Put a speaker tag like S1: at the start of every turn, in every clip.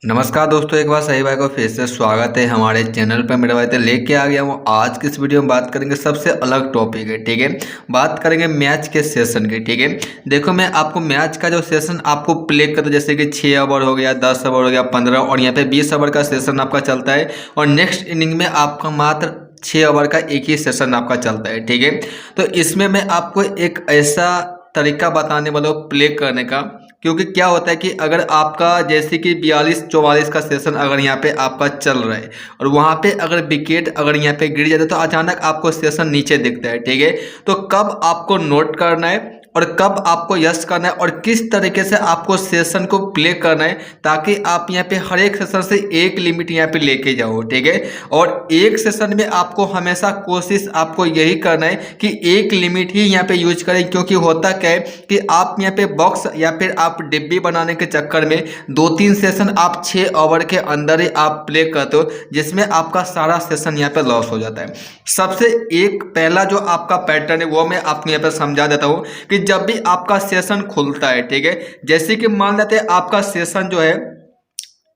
S1: नमस्कार दोस्तों, एक बार सही भाई को फिर से स्वागत है हमारे चैनल पर। मेरे भाई तो लेके आ गया हूँ आज की इस वीडियो में बात करेंगे सबसे अलग टॉपिक है। ठीक है, बात करेंगे मैच के सेशन की। ठीक है, देखो मैं आपको मैच का जो सेशन आपको प्ले करता, जैसे कि 6 ओवर हो गया, 10 ओवर हो गया, 15 और यहाँ पे 20 ओवर का सेशन आपका चलता है। और नेक्स्ट इनिंग में आपका मात्र 6 ओवर का एक ही सेशन आपका चलता है। ठीक है, तो इसमें मैं आपको एक ऐसा तरीका बताने वाला हूँ प्ले करने का, क्योंकि क्या होता है कि अगर आपका जैसे कि 42-44 का सेशन अगर यहाँ पे आपका चल रहा है और वहाँ पे अगर विकेट अगर यहाँ पे गिर जाता है तो अचानक आपको सेशन नीचे दिखता है। ठीक है, तो कब आपको नोट करना है और कब आपको यस करना है और किस तरीके से आपको सेशन को प्ले करना है, ताकि आप यहाँ पे हर एक सेशन से एक लिमिट यहाँ पे लेके जाओ। ठीक है, और एक सेशन में आपको हमेशा कोशिश आपको यही करना है कि एक लिमिट ही यहाँ पे यूज करें, क्योंकि होता क्या है कि आप यहाँ पे बॉक्स या फिर आप डिब्बी बनाने के चक्कर में 2-3 सेशन आप 6 ओवर के अंदर ही आप प्ले करते हो, जिसमें आपका सारा सेशन यहाँ पे लॉस हो जाता है। सबसे एक पहला जो आपका पैटर्न है वो मैं आपको यहाँ पे समझा देता हूँ कि जब भी आपका सेशन खुलता है, ठीक है, जैसे कि मान लेते हैं आपका सेशन जो है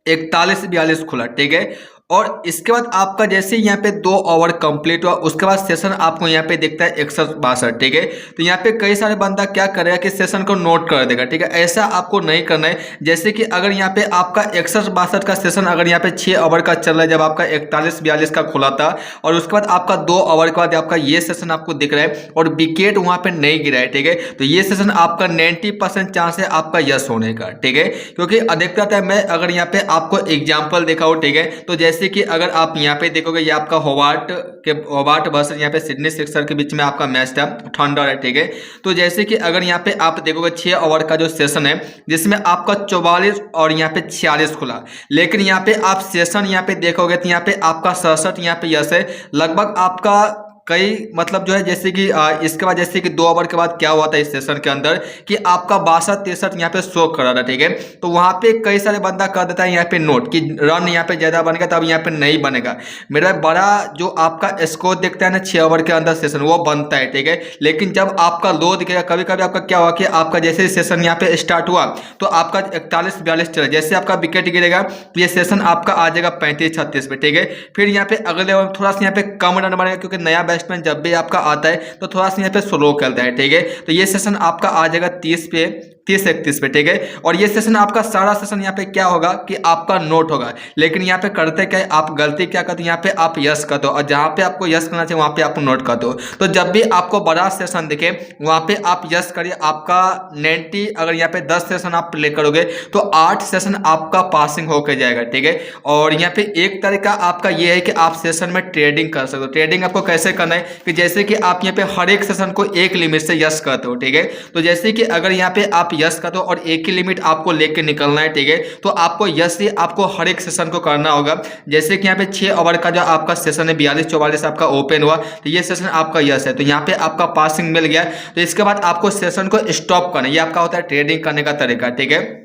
S1: 41-42 खुला। ठीक है, और इसके बाद आपका जैसे यहाँ पे 2 ओवर कंप्लीट हुआ, उसके बाद सेशन आपको यहाँ पे दिखता है 61-62। ठीक है, तो यहाँ पे कई सारे बंदा क्या करेगा कि सेशन को नोट कर देगा। ठीक है, ऐसा आपको नहीं करना है। जैसे कि अगर यहाँ पे आपका 61-62 का सेशन अगर यहाँ पे 6 ओवर का चल रहा है, जब आपका 41-42 का खुला था और उसके बाद आपका 2 ओवर के बाद आपका ये सेशन आपको दिख रहा है और विकेट वहाँ पे नहीं गिरा है। ठीक है, तो ये सेशन आपका 90% चांस है आपका यस होने का। ठीक है, क्योंकि अधिकतर टाइम मैं अगर यहाँ पे आपको एग्जाम्पल दिखाऊँ, ठीक है, तो जैसे कि अगर आप यहाँ पे देखोगे ये आपका होबार्ट वर्सेस यहाँ पे सिडनी सिक्सर के बीच में आपका मैच था, थंडर है। ठीक है, तो जैसे कि अगर यहाँ पे आप देखोगे 6 ओवर का जो सेशन है जिसमें आपका 44 और यहाँ पे 46 खुला, लेकिन यहाँ पे आप सेशन यहाँ पे देखोगे तो यहाँ पे आपका 67 यहाँ पे यस है। लगभग आपका कई मतलब जो है जैसे कि इसके बाद जैसे कि 2 ओवर के बाद क्या हुआ था इस सेशन के अंदर कि आपका 62-63 यहाँ पे शो कर रहा था। ठीक है, तो वहाँ पे कई सारे बंदा कर देता है यहाँ पे नोट कि रन यहाँ पे ज़्यादा बनेगा, तब यहाँ पे नहीं बनेगा। मेरा बड़ा जो आपका स्कोर देखता है ना 6 ओवर के अंदर सेशन वो बनता है। ठीक है, लेकिन जब आपका लो दिखेगा, कभी कभी आपका क्या हुआ कि आपका जैसे सेशन यहाँ पे स्टार्ट हुआ तो आपका 41-42 चला, जैसे आपका विकेट गिरेगा तो ये सेशन आपका आ जाएगा 35-36 पे। ठीक है, फिर यहाँ पे अगले ओवर थोड़ा सा यहाँ पे कम रन बनेगा, क्योंकि नया बैट्समैन जब भी आपका आता है तो थोड़ा सा यहाँ पे स्लो खेलता है। ठीक है, तो ये सेशन आपका आ जाएगा 30-31 पे। ठीक है, और ये सेशन आपका सारा सेशन यहाँ पे क्या होगा कि आपका नोट होगा। लेकिन यहाँ पे करते क्या है, आप गलती क्या करते हो, यहाँ पे आप यस करते हो और जहाँ पे आपको यस करना चाहिए वहाँ पे आप नोट करते हो। तो जब भी आपको बड़ा सेशन दिखे वहाँ पे आप यस करिए। आपका 90 अगर यहाँ पे 10 सेशन आप प्ले करोगे तो 8 सेशन आपका पासिंग होकर जाएगा। ठीक है, और यहाँ पे एक तरीका आपका ये है कि आप सेशन में ट्रेडिंग कर सकते हो। ट्रेडिंग आपको कैसे करना है कि जैसे कि आप यहाँ पे हर एक सेशन को एक लिमिट से यस करते हो। ठीक है, तो जैसे कि अगर यहाँ पे आप यस करते हो और एक ही लिमिट आपको लेके निकलना है। ठीक है, तो आपको यस ही आपको हर एक सेशन को करना होगा। जैसे कि यहाँ पे 6 ओवर का जो आपका सेशन है 42-44 आपका ओपन हुआ तो ये सेशन आपका यस है, तो यहाँ पे आपका पासिंग मिल गया। तो इसके बाद आपको सेशन को स्टॉप करना, ये आपका होता है ट्रेडिंग करने का तरीका। ठीक है,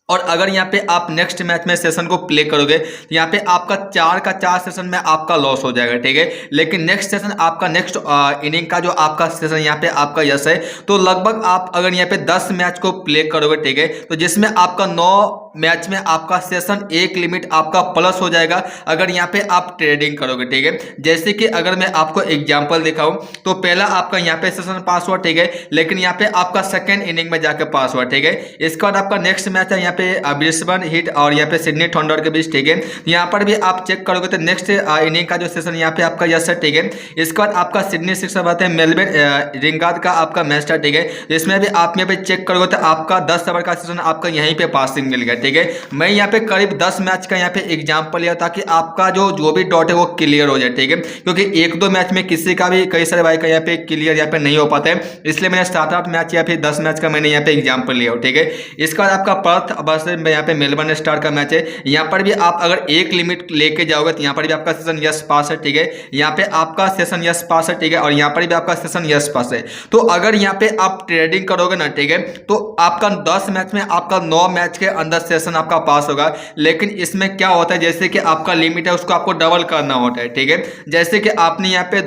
S1: और अगर यहाँ पे आप नेक्स्ट मैच में सेशन को प्ले करोगे तो यहाँ पे आपका 4 का 4 सेशन में आपका लॉस हो जाएगा। ठीक है, लेकिन नेक्स्ट सेशन आपका नेक्स्ट इनिंग का जो आपका सेशन यहाँ पे आपका यस है, तो लगभग आप अगर यहाँ पे 10 मैच को प्ले करोगे, ठीक है, तो जिसमें आपका 9 मैच में आपका सेशन एक लिमिट आपका प्लस हो जाएगा अगर यहाँ पे आप ट्रेडिंग करोगे। ठीक है, जैसे कि अगर मैं आपको एग्जांपल दिखाऊं तो पहला आपका यहाँ पे सेशन पास हुआ। ठीक है, लेकिन यहाँ पे आपका सेकंड इनिंग में जाके पास हुआ। ठीक है, इसके बाद आपका नेक्स्ट मैच है यहाँ पे ब्रिस्बेन हीट और यहाँ पे सिडनी थंडर के बीच। ठीक है, यहाँ पर भी आप चेक करोगे तो नेक्स्ट इनिंग का जो सेशन यहाँ पे आपका यस है। ठीक है, इसके बाद आपका सिडनी सिक्सर बात है मेलबर्न रिंगार्ड का आपका मैच था। ठीक है, जिसमें भी आप यहाँ पे चेक करोगे तो आपका 10 ओवर का सेशन आपका यहीं पे पासिंग मिल गया। ठीक है, मैं यहाँ पे करीब 10 मैच का यहाँ पे एग्जांपल लिया ताकि आपका जो भी डॉट है वो क्लियर हो जाए। ठीक है, क्योंकि 1-2 मैच में किसी का भी कई सारे भाई का यहाँ पे क्लियर यहाँ पे नहीं हो पाता है, इसलिए मैंने 7-8 मैच या फिर 10 मैच का मैंने यहाँ पे एग्जांपल लिया हो। ठीक है, इसके बाद आपका पर्थ वर्सेस यहाँ पे मेलबर्न स्टार का मैच है। यहाँ पर भी आप अगर एक लिमिट लेके जाओगे तो यहाँ पर भी आपका सेशन यस पास है। ठीक है, यहाँ पे आपका सेशन यस पास है। ठीक है, और यहाँ पर भी आपका सेशन यस पास है। तो अगर यहाँ पे आप ट्रेडिंग करोगे ना, ठीक है, तो आपका 10 मैच में आपका 9 मैच के अंदर सेशन आपका पास होगा। लेकिन इसमें क्या होता है, जैसे कि आपका लिमिट है उसको आपको डबल करना होता है, ठीक है। जैसे कि आपने यहाँ पे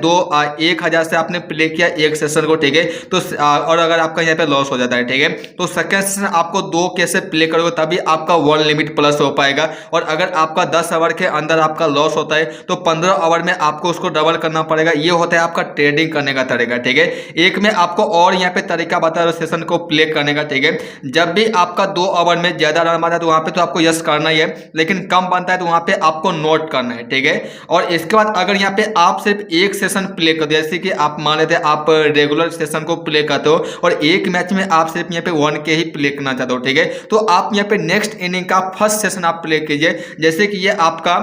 S1: 1000 से आपने प्ले किया एक सेशन को, ठीक है, तो और अगर आपका यहाँ पे लॉस हो जाता है, ठीक है, तो सेकंड सेशन आपको 2 कैसे प्ले करोगे तभी आपका 1 लिमिट प्लस हो पाएगा। और अगर आपका 10 ओवर के अंदर आपका लॉस होता है तो 15 ओवर में आपको उसको डबल करना पड़ेगा। ये होता है आपका ट्रेडिंग करने का तरीका, ठीक है। एक में आपको और यहाँ पे तरीका बता रहा हूं सेशन को प्ले करने का, ठीक है। जब भी आपका 2 ओवर में ज्यादा रन बनता है तो वहां पे तो आपको यस करना ही है, लेकिन कम बनता है तो वहां पे आपको नोट करना है, ठीक है। और इसके बाद अगर यहाँ पे आप सिर्फ एक सेशन प्ले कर, जैसे कि आप मान लेते हैं आप रेगुलर सेशन को प्ले करते हो और एक मैच में आप सिर्फ यहाँ पे 1 के ही प्ले करना चाहते हो, ठीक है, तो आप यहाँ पे नेक्स्ट इनिंग का फर्स्ट सेशन आप प्ले कीजिए। जैसे कि ये आपका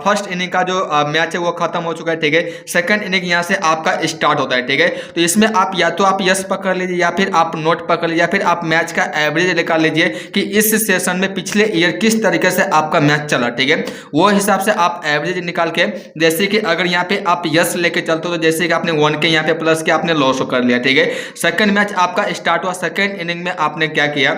S1: फर्स्ट इनिंग का जो मैच है वो खत्म हो चुका है, ठीक है। सेकंड इनिंग यहाँ से आपका स्टार्ट होता है, ठीक है। तो इसमें आप या तो आप यस पकड़ लीजिए या फिर आप नोट पकड़ लीजिए या फिर आप मैच का एवरेज निकाल लीजिए कि इस सेशन में पिछले ईयर किस तरीके से आपका मैच चला, ठीक है। वो हिसाब से आप एवरेज निकाल के, जैसे कि अगर यहाँ पे आप यस लेके चलते हो तो जैसे कि आपने 1 के यहाँ पे प्लस के आपने लॉस कर लिया, ठीक है। सेकंड मैच आपका स्टार्ट हुआ, सेकंड इनिंग में आपने क्या किया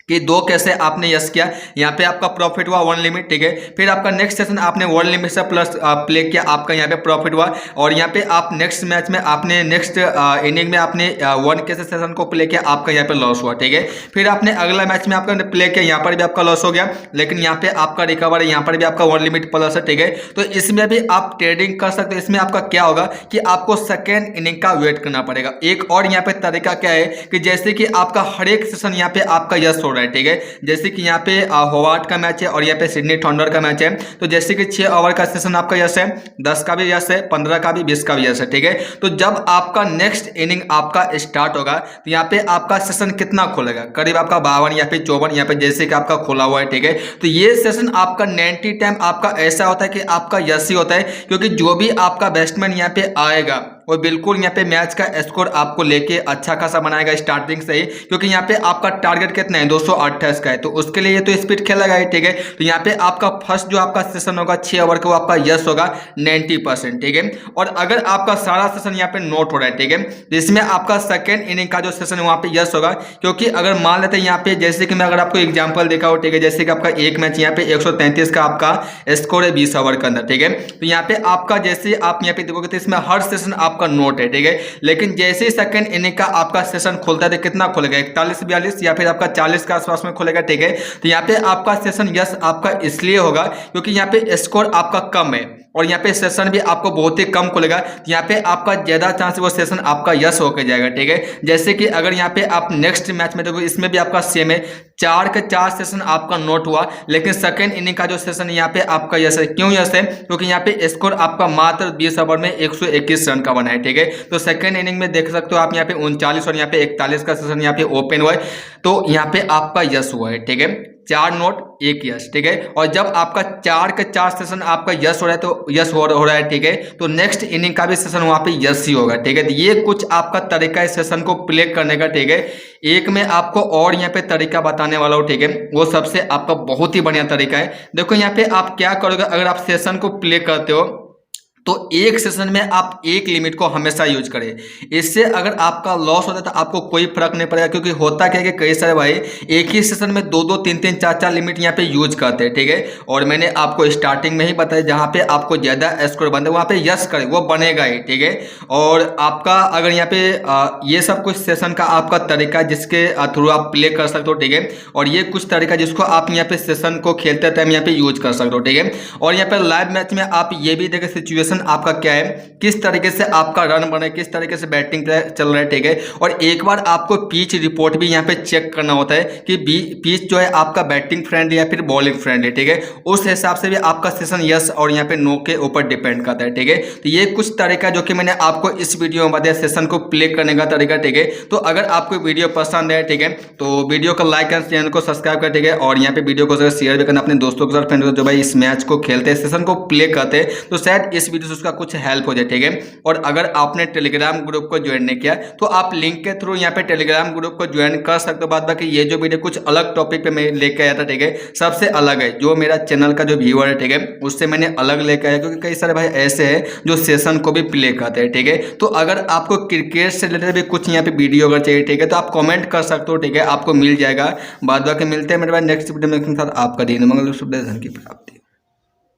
S1: कि 2 कैसे आपने यस किया, यहाँ पे आपका प्रॉफिट हुआ 1 लिमिट, ठीक है। फिर आपका नेक्स्ट सेशन आपने 1 लिमिट से प्लस प्ले किया, आपका यहाँ पे प्रॉफिट हुआ। और यहाँ पे आप नेक्स्ट मैच में आपने नेक्स्ट इनिंग में आपने 1 कैसे सेशन को प्ले किया, आपका यहाँ पे लॉस हुआ, ठीक है। फिर आपने अगला मैच में आपका प्ले किया, यहाँ पर भी आपका लॉस हो गया, लेकिन यहाँ पे आपका रिकवर है, यहाँ पर भी आपका 1 लिमिट प्लस है, ठीक है। तो इसमें भी आप ट्रेडिंग कर सकते हो। इसमें आपका क्या होगा कि आपको सेकेंड इनिंग का वेट करना पड़ेगा। एक और यहाँ पे तरीका क्या है कि जैसे कि आपका हर एक सेशन यहाँ पे आपका यस हो, ठीक है। जैसे कि यहाँ पे होवार्ड का मैच है और यहाँ पे सिडनी थंडर का मैच है, तो जैसे कि 6 ओवर का सेशन आपका यस है, 10 का भी यस है, 15 का भी, 20 का भी यस है, ठीक है। तो जब आपका नेक्स्ट इनिंग आपका स्टार्ट होगा तो यहाँ पे आपका सेशन कितना खुलेगा, करीब आपका 52 या फिर 54 यहाँ पे जैसे कि आपका खुला हुआ है, ठीक है। तो ये सेशन आपका 90 टाइम आपका ऐसा होता है कि आपका यस ही होता है, क्योंकि जो भी आपका बैट्समैन यहाँ पे आएगा वो बिल्कुल यहाँ पे मैच का स्कोर आपको लेके अच्छा खासा बनाएगा स्टार्टिंग से ही, क्योंकि यहाँ पे आपका टारगेट कितना है 228 का है, तो उसके लिए ये तो स्पीड खेलेगा ही, ठीक है। तो यहाँ पे आपका फर्स्ट जो आपका सेशन होगा 6 ओवर का वो आपका यस होगा 90%, ठीक है। और अगर आपका सारा सेशन यहाँ पे नोट हो रहा है, ठीक है, जिसमें आपका सेकेंड इनिंग का जो सेशन है वहाँ पे यस होगा, क्योंकि अगर मान लेते हैं यहाँ पे जैसे कि मैं अगर आपको एग्जाम्पल देखा हो, ठीक है, जैसे कि आपका एक मैच यहाँ पे 133 का आपका स्कोर है 20 ओवर के अंदर, ठीक है। तो यहाँ पे आपका जैसे आप यहाँ पे देखोगे तो इसमें हर सेशन आपका नोट है, ठीक है। लेकिन जैसे ही सेकंड इनिंग का आपका सेशन खुलता है तो कितना खुलेगा 41-42 या फिर आपका 40 के आसपास में खुलेगा, ठीक है। तो यहाँ पे आपका सेशन यस आपका इसलिए होगा क्योंकि यहाँ पे स्कोर आपका कम है और यहाँ पे सेशन भी आपको बहुत ही कम खुलेगा, तो यहाँ पे आपका ज्यादा चांस वो सेशन आपका यस होकर जाएगा, ठीक है। जैसे कि अगर यहाँ पे आप नेक्स्ट मैच में देखो इसमें भी आपका सेम है, 4 के 4 सेशन आपका नोट हुआ, लेकिन सेकंड इनिंग का जो सेशन यहाँ पे आपका यस है। क्यों यस है? क्योंकि यहाँ पे स्कोर आपका मात्र 20 ओवर में 121 रन का बना है, ठीक है। तो सेकंड इनिंग में देख सकते हो आप यहाँ पे 39 और यहाँ पे 41 का सेशन यहाँ पे ओपन हुआ है, तो यहाँ पे आपका यस हुआ है, ठीक है। 4 नोट 1 यस, ठीक है। और जब आपका 4 के 4 सेशन आपका यस हो रहा है तो यस हो रहा है, ठीक है, तो नेक्स्ट इनिंग का भी सेशन वहां पे यस ही होगा, ठीक है। तो ये कुछ आपका तरीका है सेशन को प्ले करने का, ठीक है। एक में आपको और यहाँ पे तरीका बताने वाला हूँ, ठीक है, वो सबसे आपका बहुत ही बढ़िया तरीका है। देखो यहाँ पे आप क्या करोगे, अगर आप सेशन को प्ले करते हो तो एक सेशन में आप एक लिमिट को हमेशा यूज करें। इससे अगर आपका लॉस होता है तो आपको कोई फर्क नहीं पड़ेगा, क्योंकि होता क्या है कि कई सारे भाई एक ही सेशन में 2-2, 3-3, 4-4 लिमिट यहाँ पे यूज करते हैं, ठीक है। और मैंने आपको स्टार्टिंग में ही बताया जहाँ पे आपको ज्यादा स्कोर बनता है वहाँ पे यस करें, वो बनेगा ही, ठीक है। और आपका अगर यहाँ पे ये सब कुछ सेशन का आपका तरीका जिसके थ्रू आप प्ले कर सकते हो, ठीक है। और ये कुछ तरीका जिसको आप यहाँ पे सेशन को खेलते टाइम यहाँ पे यूज कर सकते हो, ठीक है। और यहाँ पे लाइव मैच में आप ये भी देखें सिचुएशन आपका क्या है, किस तरीके से आपका रन बने, किस तरीके से बैटिंग चल रहा है, ठीक है। और एक बार आपको पिच रिपोर्ट भी यहाँ पे चेक करना होता है कि पिच जो है आपका बैटिंग फ्रेंडली या फिर बॉलिंग फ्रेंडली, ठीक है। उस हिसाब से भी आपका सेशन यस और यहाँ पे नो के ऊपर डिपेंड करता है, ठीक है। तो ये कुछ तरीका जो कि मैंने आपको इस वीडियो में बताया सेशन को प्ले करने का तरीका, ठीक है। तो अगर आपको वीडियो पसंद है, ठीक है, तो वीडियो को लाइक कर, चैनल को सब्सक्राइब कर, ठीक है। और यहाँ पे वीडियो को शेयर भी करना अपने दोस्तों के साथ, फ्रेंड जो भाई इस मैच को खेलते हैं, सेशन को प्ले करते हैं, तो शायद इस वीडियो जिससे उसका कुछ हेल्प हो जाए, ठीक है। और अगर आपने टेलीग्राम ग्रुप को ज्वाइन नहीं किया तो आप लिंक के थ्रू यहाँ पे टेलीग्राम ग्रुप को ज्वाइन कर सकते हो। बाद बाकी ये जो वीडियो कुछ अलग टॉपिक पे मैं लेके आया था, ठीक है, सबसे अलग है, जो मेरा चैनल का जो व्यूअर है, ठीक है, उससे मैंने अलग लेके आया, क्योंकि कई सारे भाई ऐसे हैं जो सेशन को भी प्ले करते हैं, ठीक है। तो अगर आपको क्रिकेट से रिलेटेड भी कुछ यहाँ पे वीडियो अगर चाहिए, ठीक है, तो आप कमेंट कर सकते हो, ठीक है, आपको मिल जाएगा। बाद बाकी मिलते हैं मेरे भाई नेक्स्ट वीडियो में। आपका दिन मंगल शुभ, धन की प्राप्ति।